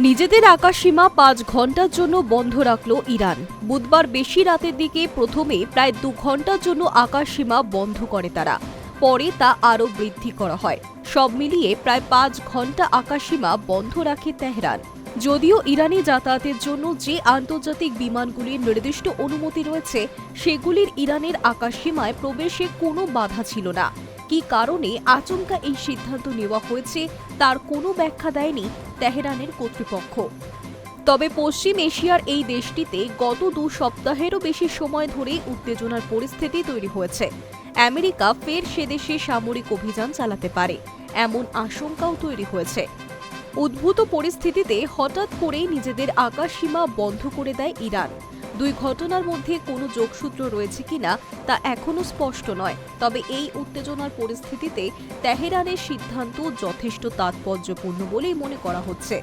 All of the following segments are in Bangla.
নিজেদের আকাশসীমা 5 ঘন্টার জন্য বন্ধ রাখল ইরান। বুধবার বেশি রাতের দিকে প্রথমে প্রায় 2 ঘন্টার জন্য আকাশসীমা বন্ধ করে তারা। পরে তা আরও বৃদ্ধি করা হয়। সব মিলিয়ে প্রায় 5 ঘন্টা আকাশসীমা বন্ধ রাখে তেহরান। যদিও ইরানি যাতায়াতের জন্য যে আন্তর্জাতিক বিমানগুলির নির্দিষ্ট অনুমতি রয়েছে, সেগুলির ইরানের আকাশসীমায় প্রবেশে কোনো বাধা ছিল না। কী কারণে আচমকা এই সিদ্ধান্ত নেওয়া হয়েছে তার কোনো ব্যাখ্যা দেয়নি তেহরানের কর্তৃপক্ষ। তবে পশ্চিম এশিয়ার এই দেশটিতে গত 2 সপ্তাহেরও বেশি সময় ধরেই উত্তেজনার পরিস্থিতি তৈরি হয়েছে। আমেরিকা ফের সে দেশে সামরিক অভিযান চালাতে পারে, এমন আশঙ্কাও তৈরি হয়েছে। উদ্ভূত পরিস্থিতিতে হঠাৎ করেই নিজেদের আকাশসীমা বন্ধ করে দেয় ইরান। 2 ঘটনার মধ্যে কোনো যোগসূত্র রয়েছে কিনা তা এখনও স্পষ্ট নয়। তবে এই উত্তেজনার পরিস্থিতিতে তেহরানের সিদ্ধান্ত যথেষ্ট তাৎপর্যপূর্ণ বলেই মনে করা হচ্ছে।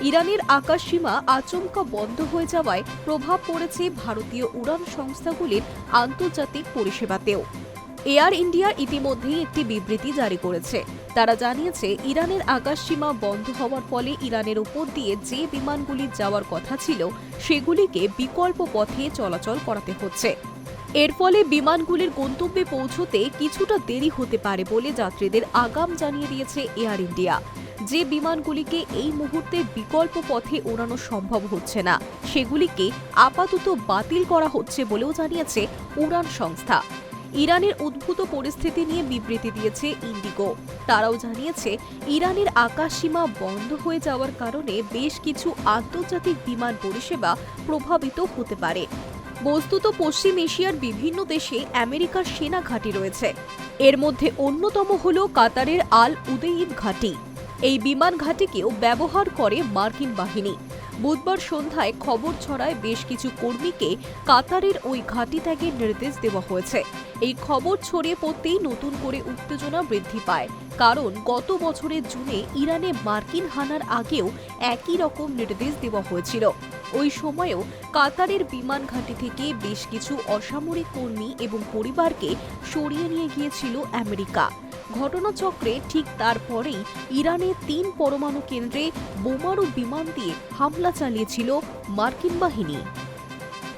ইরানের আকাশসীমা আচমকা বন্ধ হয়ে যাওয়ায় প্রভাব পড়েছে ভারতীয় উড়ান সংস্থাগুলির আন্তর্জাতিক পরিষেবাতেও। এয়ার ইন্ডিয়া ইতিমধ্যেই একটি বিবৃতি জারি করেছে। তারা জানিয়েছে, ইরানের আকাশসীমা বন্ধ হওয়ার ফলে ইরানের উপর দিয়ে যে বিমানগুলি যাওয়ার কথা ছিল, সেগুলিকে বিকল্প পথে চলাচল করাতে হচ্ছে। এর ফলে বিমানগুলির গন্তব্যে পৌঁছতে কিছুটা দেরি হতে পারে বলে যাত্রীদের আগাম জানিয়ে দিয়েছে এয়ার ইন্ডিয়া। যে বিমানগুলিকে এই মুহূর্তে বিকল্প পথে ওড়ানো সম্ভব হচ্ছে না, সেগুলিকে আপাতত বাতিল করা হচ্ছে বলেও জানিয়েছে উড়ান সংস্থা। ইরানের উদ্ভূত পরিস্থিতি নিয়ে বিবৃতি দিয়েছে ইন্ডিগো। তারাও জানিয়েছে, ইরানের আকাশসীমা বন্ধ হয়ে যাওয়ার কারণে বেশ কিছু আন্তর্জাতিক বিমান পরিষেবা প্রভাবিত হতে পারে। বস্তুত পশ্চিম এশিয়ার বিভিন্ন দেশে আমেরিকার সেনা ঘাঁটি রয়েছে। এর মধ্যে অন্যতম হল কাতারের আল উদেইদ ঘাঁটি। এই বিমান ঘাঁটিকেও ব্যবহার করে মার্কিন বাহিনী। বুধবার সন্ধ্যায় খবর ছড়ায় বেশ কিছু কর্মীকে কাতারের ওই ঘাঁটি ত্যাগের নির্দেশ দেওয়া হয়েছে। এই খবর ছড়িয়ে পড়তেই নতুন করে উত্তেজনা বৃদ্ধি পায়, কারণ গত বছরের জুনে ইরানে মার্কিন হানার আগেও একই রকম নির্দেশ দেওয়া হয়েছিল। ওই সময়েও কাতারের বিমান ঘাঁটি থেকে বেশ কিছু অসামরিক কর্মী এবং পরিবারকে সরিয়ে নিয়ে গিয়েছিল আমেরিকা। ঘটনাচক্রে ঠিক তারপরেই ইরানের 3 পরমাণু কেন্দ্রে বোমারু বিমান দিয়ে হামলা চালিয়েছিল মার্কিন বাহিনী।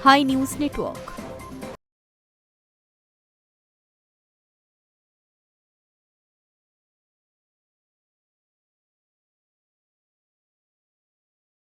Hi news network.